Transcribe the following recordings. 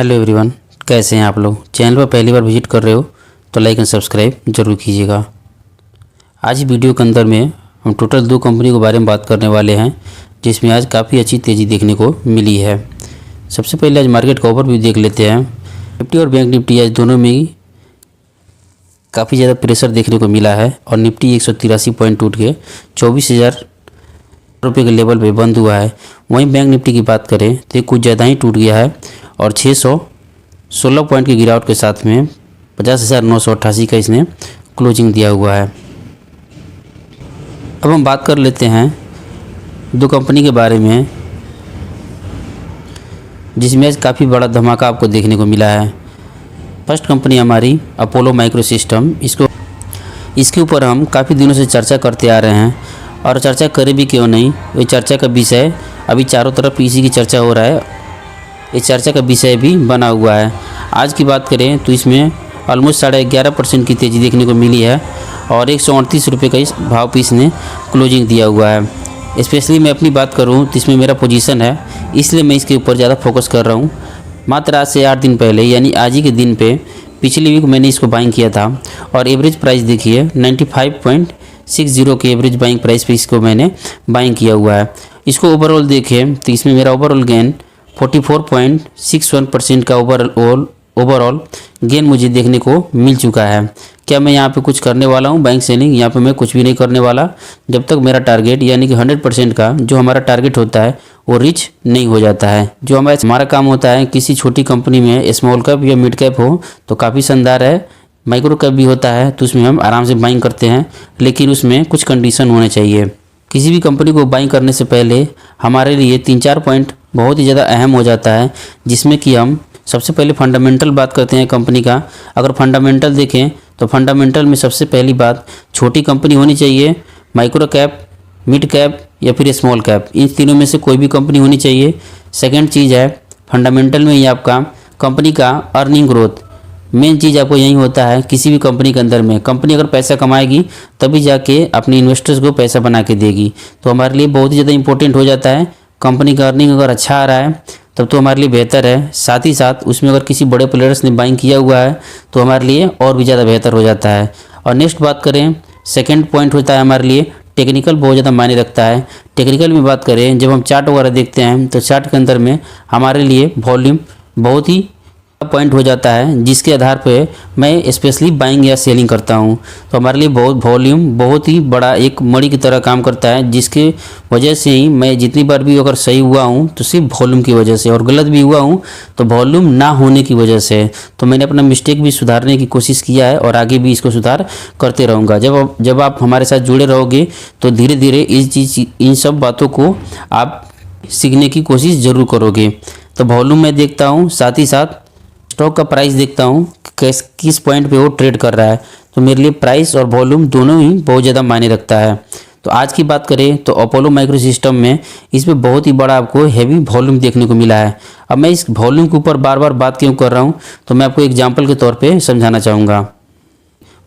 Hello everyone, कैसे हैं आप लोग। चैनल पर पहली बार विजिट कर रहे हो तो लाइक एंड सब्सक्राइब जरूर कीजिएगा। आज वीडियो के अंदर में हम टोटल 2 कंपनी के बारे में बात करने वाले हैं, जिसमें आज काफ़ी अच्छी तेज़ी देखने को मिली है। सबसे पहले आज मार्केट का ओवरव्यू देख लेते हैं। निफ्टी और बैंक निफ्टी आज दोनों में ही काफ़ी ज़्यादा प्रेशर देखने को मिला है और निफ्टी 183 पॉइंट टूट के 24,000 रुपये के लेवल पे बंद हुआ है। वहीं बैंक निफ्टी की बात करें तो ये कुछ ज़्यादा ही टूट गया है और 616 पॉइंट की गिरावट के साथ में 50,988 का इसने क्लोजिंग दिया हुआ है। अब हम बात कर लेते हैं 2 कंपनी के बारे में, जिसमें आज काफ़ी बड़ा धमाका आपको देखने को मिला है। फर्स्ट कंपनी हमारी अपोलो माइक्रो सिस्टम। इसके ऊपर हम काफ़ी दिनों से चर्चा करते आ रहे हैं और चर्चा करें भी क्यों नहीं, ये चर्चा का विषय अभी चारों तरफ इसी की चर्चा हो रहा है। इस चर्चा का विषय भी बना हुआ है। आज की बात करें तो इसमें ऑलमोस्ट 11.5% की तेज़ी देखने को मिली है और 138 रुपये का इस भाव पे इसने क्लोजिंग दिया हुआ है। स्पेशली मैं अपनी बात करूं तो इसमें मेरा पोजीशन है, इसलिए मैं इसके ऊपर ज़्यादा फोकस कर रहा हूं। मात्र आज से 8 दिन पहले यानी आज ही के दिन पे पिछली वीक मैंने इसको बाइंग किया था और एवरेज प्राइस देखिए 95.60 के एवरेज बाइंग प्राइस पे इसको मैंने बाइंग किया हुआ है। इसको ओवरऑल देखें तो इसमें मेरा ओवरऑल गेन 44.61% का ओवरऑल गेन मुझे देखने को मिल चुका है। क्या मैं यहाँ पे कुछ करने वाला हूँ बाइंग सेलिंग? यहाँ पे मैं कुछ भी नहीं करने वाला जब तक मेरा टारगेट यानी कि 100% का जो हमारा टारगेट होता है वो रीच नहीं हो जाता है। जो हमारा काम होता है किसी छोटी कंपनी में स्मॉल कैप या मिड कैप हो तो काफ़ी शानदार है, माइक्रो कैप भी होता है तो उसमें हम आराम से बाइंग करते हैं, लेकिन उसमें कुछ कंडीशन होने चाहिए। किसी भी कंपनी को बाइंग करने से पहले हमारे लिए 3-4 पॉइंट बहुत ही ज़्यादा अहम हो जाता है, जिसमें कि हम सबसे पहले फंडामेंटल बात करते हैं कंपनी का। अगर फंडामेंटल देखें तो फंडामेंटल में सबसे पहली बात छोटी कंपनी होनी चाहिए, माइक्रो कैप, मिड कैप या फिर स्मॉल कैप, इन तीनों में से कोई भी कंपनी होनी चाहिए। सेकंड चीज़ है फंडामेंटल में ही आपका कंपनी का अर्निंग ग्रोथ। मेन चीज़ आपको यही होता है किसी भी कंपनी के अंदर में। कंपनी अगर पैसा कमाएगी तभी जाके अपने इन्वेस्टर्स को पैसा बना के देगी, तो हमारे लिए बहुत ही ज़्यादा इंपॉर्टेंट हो जाता है। कंपनी का अर्निंग अगर अच्छा आ रहा है तब तो हमारे लिए बेहतर है, साथ ही साथ उसमें अगर किसी बड़े प्लेयर्स ने बाइंग किया हुआ है तो हमारे लिए और भी ज़्यादा बेहतर हो जाता है। और नेक्स्ट बात करें, सेकेंड पॉइंट होता है हमारे लिए टेक्निकल बहुत ज़्यादा मायने रखता है। टेक्निकल में बात करें जब हम चार्ट वगैरह देखते हैं तो चार्ट के अंदर में हमारे लिए वॉल्यूम बहुत ही पॉइंट हो जाता है, जिसके आधार पे मैं स्पेशली बाइंग या सेलिंग करता हूं। तो हमारे लिए वॉल्यूम बहुत ही बड़ा एक मणि की तरह काम करता है, जिसके वजह से ही मैं जितनी बार भी अगर सही हुआ हूं तो सिर्फ वॉल्यूम की वजह से, और गलत भी हुआ हूं तो वॉल्यूम ना होने की वजह से। तो मैंने अपना मिस्टेक भी सुधारने की कोशिश किया है और आगे भी इसको सुधार करते रहूँगा। जब आप हमारे साथ जुड़े रहोगे तो धीरे धीरे इन सब बातों को आप सीखने की कोशिश ज़रूर करोगे। तो वॉल्यूम मैं देखता हूँ, साथ ही साथ स्टॉक का प्राइस देखता हूँ किस पॉइंट पे वो ट्रेड कर रहा है। तो मेरे लिए प्राइस और वॉल्यूम दोनों ही बहुत ज़्यादा मायने रखता है। तो आज की बात करें तो अपोलो माइक्रो सिस्टम में इसमें बहुत ही बड़ा आपको हैवी वॉल्यूम देखने को मिला है। अब मैं इस वॉल्यूम के ऊपर बार बार बात क्यों कर रहा हूँ तो मैं आपको एग्जाम्पल के तौर पर समझाना चाहूँगा।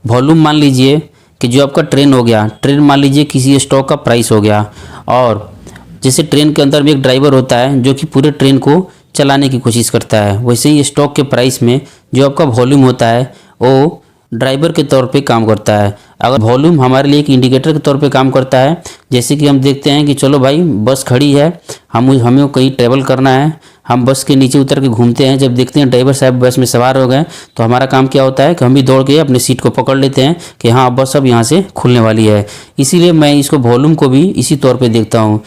वॉल्यूम मान लीजिए कि जो आपका ट्रेन हो गया, ट्रेन मान लीजिए किसी स्टॉक का प्राइस हो गया, और जैसे ट्रेन के अंदर में एक ड्राइवर होता है जो कि पूरे ट्रेन को चलाने की कोशिश करता है, वैसे ही स्टॉक के प्राइस में जो आपका वॉल्यूम होता है वो ड्राइवर के तौर पे काम करता है। अगर वॉल्यूम हमारे लिए एक इंडिकेटर के तौर पे काम करता है, जैसे कि हम देखते हैं कि चलो भाई बस खड़ी है, हमें कहीं ट्रैवल करना है, हम बस के नीचे उतर के घूमते हैं, जब देखते हैं ड्राइवर साहब बस में सवार हो गए तो हमारा काम क्या होता है कि हम भी दौड़ के अपनी सीट को पकड़ लेते हैं कि हाँ बस अब यहाँ से खुलने वाली है। इसीलिए मैं इसको वॉल्यूम को भी इसी तौर पर देखता हूँ।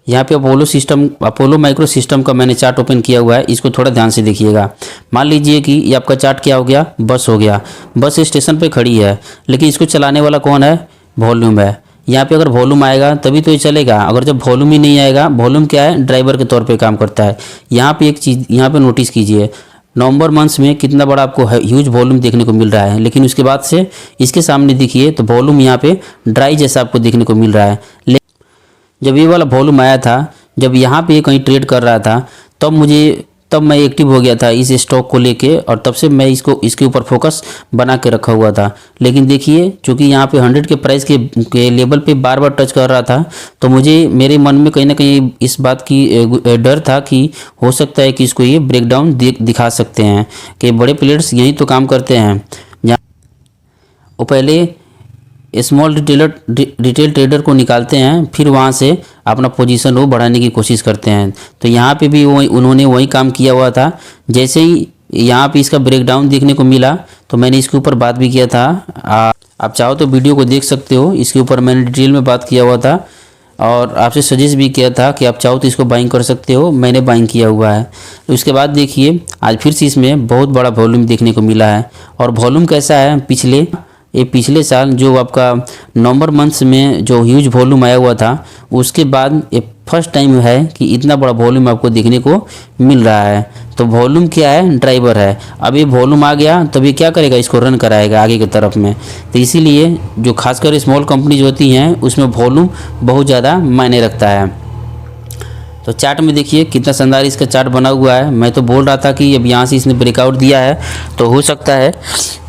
यहाँ पे अपोलो माइक्रो सिस्टम का मैंने चार्ट ओपन किया हुआ है, इसको थोड़ा ध्यान से देखिएगा। मान लीजिए कि ये आपका चार्ट क्या हो गया, बस हो गया, बस स्टेशन पे खड़ी है, लेकिन इसको चलाने वाला कौन है, वॉल्यूम है। यहाँ पे अगर वॉल्यूम आएगा तभी तो ये चलेगा, अगर जब वॉल्यूम ही नहीं आएगा, वॉल्यूम क्या है, ड्राइवर के तौर पर काम करता है। यहाँ पर एक चीज़ यहाँ पर नोटिस कीजिए, नवंबर मंथ्स में कितना बड़ा आपको ह्यूज वॉल्यूम देखने को मिल रहा है, लेकिन उसके बाद से इसके सामने देखिए तो वॉल्यूम यहाँ पे ड्राई जैसा आपको देखने को मिल रहा है। जब ये वाला वॉल्यूम आया था, जब यहाँ पे कहीं ट्रेड कर रहा था, तब मुझे तब मैं एक्टिव हो गया था इस स्टॉक को लेके, और तब से मैं इसके ऊपर फोकस बना के रखा हुआ था। लेकिन देखिए चूँकि यहाँ पे 100 के प्राइस के लेवल पे बार बार टच कर रहा था, तो मुझे मेरे मन में कहीं ना कहीं इस बात की डर था कि हो सकता है कि इसको ये ब्रेकडाउन दिखा सकते हैं, कि बड़े प्लेयर्स यही तो काम करते हैं। वो पहले स्मॉल रिटेल ट्रेडर को निकालते हैं, फिर वहाँ से अपना पोजीशन वो बढ़ाने की कोशिश करते हैं। तो यहाँ पे भी उन्होंने वही काम किया हुआ था। जैसे ही यहाँ पे इसका ब्रेकडाउन देखने को मिला तो मैंने इसके ऊपर बात भी किया था। आप चाहो तो वीडियो को देख सकते हो, इसके ऊपर मैंने डिटेल में बात किया हुआ था और आपसे सजेस्ट भी किया था कि आप चाहो तो इसको बाइंग कर सकते हो। मैंने बाइंग किया हुआ है। तो उसके बाद देखिए आज फिर से इसमें बहुत बड़ा वॉल्यूम देखने को मिला है। और वॉल्यूम कैसा है, पिछले साल जो आपका नवंबर मंथ्स में जो ह्यूज वॉल्यूम आया हुआ था, उसके बाद ये फर्स्ट टाइम है कि इतना बड़ा वॉल्यूम आपको देखने को मिल रहा है। तो वॉल्यूम क्या है, ड्राइवर है। अब ये वॉल्यूम आ गया तब ये क्या करेगा, इसको रन कराएगा आगे की तरफ में। तो इसीलिए जो खासकर स्मॉल कंपनीज होती हैं उसमें वॉल्यूम बहुत ज़्यादा मायने रखता है। तो चार्ट में देखिए कितना शानदार इसका चार्ट बना हुआ है। मैं तो बोल रहा था कि अब यहाँ से इसने ब्रेकआउट दिया है तो हो सकता है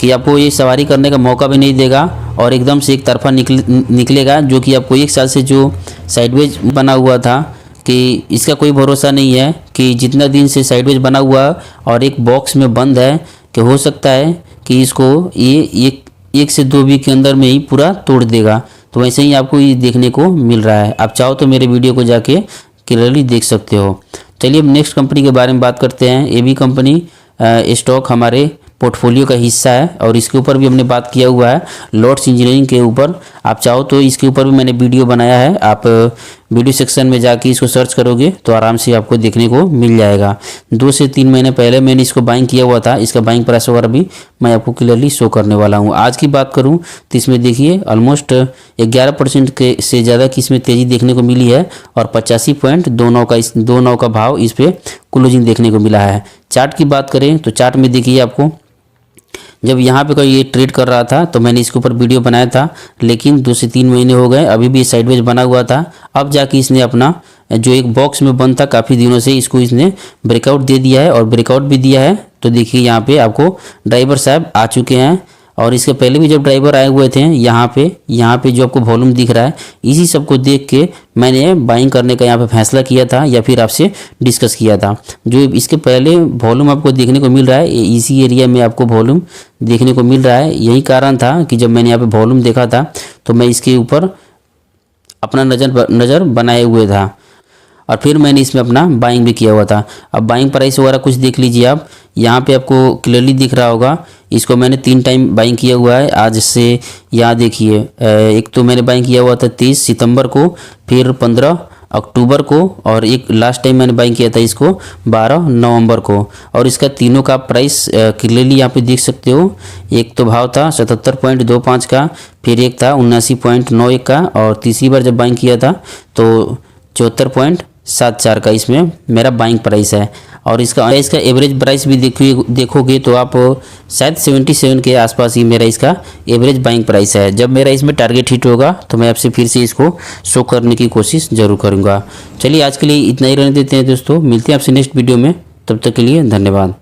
कि आपको ये सवारी करने का मौका भी नहीं देगा और एकदम से एक तरफा निकलेगा, जो कि आपको एक साल से जो साइडवेज बना हुआ था कि इसका कोई भरोसा नहीं है कि जितना दिन से साइडवेज बना हुआ और एक बॉक्स में बंद है कि हो सकता है कि इसको ये एक से 2 वीक के अंदर में ही पूरा तोड़ देगा। तो वैसे ही आपको ये देखने को मिल रहा है। आप चाहो तो मेरे वीडियो को जाके क्लियरली देख सकते हो। चलिए अब नेक्स्ट कंपनी के बारे में बात करते हैं। ये भी कंपनी स्टॉक हमारे पोर्टफोलियो का हिस्सा है और इसके ऊपर भी हमने बात किया हुआ है, लॉट्स इंजीनियरिंग के ऊपर। आप चाहो तो इसके ऊपर भी मैंने वीडियो बनाया है, आप वीडियो सेक्शन में जाके इसको सर्च करोगे तो आराम से आपको देखने को मिल जाएगा। 2 से 3 महीने पहले मैंने इसको बाइंग किया हुआ था। इसका बाइंग प्राइस वगैरह भी मैं आपको क्लियरली शो करने वाला हूँ। आज की बात करूँ तो इसमें देखिए ऑलमोस्ट 11% के से ज़्यादा की इसमें तेज़ी देखने को मिली है और 85.29 का भाव इस पर क्लोजिंग देखने को मिला है। चार्ट की बात करें तो चार्ट में देखिए आपको जब यहाँ पे कोई ये ट्रेड कर रहा था तो मैंने इसके ऊपर वीडियो बनाया था, लेकिन 2 से 3 महीने हो गए, अभी भी साइडवेज बना हुआ था। अब जाके इसने अपना जो एक बॉक्स में बंद था काफ़ी दिनों से, इसको इसने ब्रेकआउट दे दिया है और ब्रेकआउट भी दिया है। तो देखिए यहाँ पे आपको ड्राइवर साहब आ चुके हैं और इसके पहले भी जब ड्राइवर आए हुए थे यहाँ पे जो आपको वॉल्यूम दिख रहा है, इसी सब को देख के मैंने बाइंग करने का यहाँ पे फैसला किया था या फिर आपसे डिस्कस किया था। जो इसके पहले वॉल्यूम आपको देखने को मिल रहा है, इसी एरिया में आपको वॉल्यूम देखने को मिल रहा है। यही कारण था कि जब मैंने यहाँ पे वॉल्यूम देखा था तो मैं इसके ऊपर अपना नज़र बनाए हुए था और फिर मैंने इसमें अपना बाइंग भी किया हुआ था। अब बाइंग प्राइस वगैरह कुछ देख लीजिए आप, यहाँ पे आपको क्लियरली दिख रहा होगा। इसको मैंने 3 टाइम बाइंग किया हुआ है आज से। यहाँ देखिए एक तो मैंने बाइंग किया हुआ था 30 सितंबर को, फिर 15 अक्टूबर को और एक लास्ट टाइम मैंने बाइंग किया था इसको 12 नवंबर को। और इसका तीनों का प्राइस क्लियरली यहाँ पे देख सकते हो। एक तो भाव था 77.25 का, फिर एक था 79.91 का और तीसरी बार जब बाइंग किया था तो 74.74 का इसमें मेरा बाइंग प्राइस है। और इसका एवरेज प्राइस भी देखोगे तो आप शायद 77 के आसपास ही मेरा इसका एवरेज बाइंग प्राइस है। जब मेरा इसमें टारगेट हिट होगा तो मैं आपसे फिर से इसको शो करने की कोशिश ज़रूर करूँगा। चलिए आज के लिए इतना ही रहने देते हैं दोस्तों, मिलते हैं आपसे नेक्स्ट वीडियो में, तब तक के लिए धन्यवाद।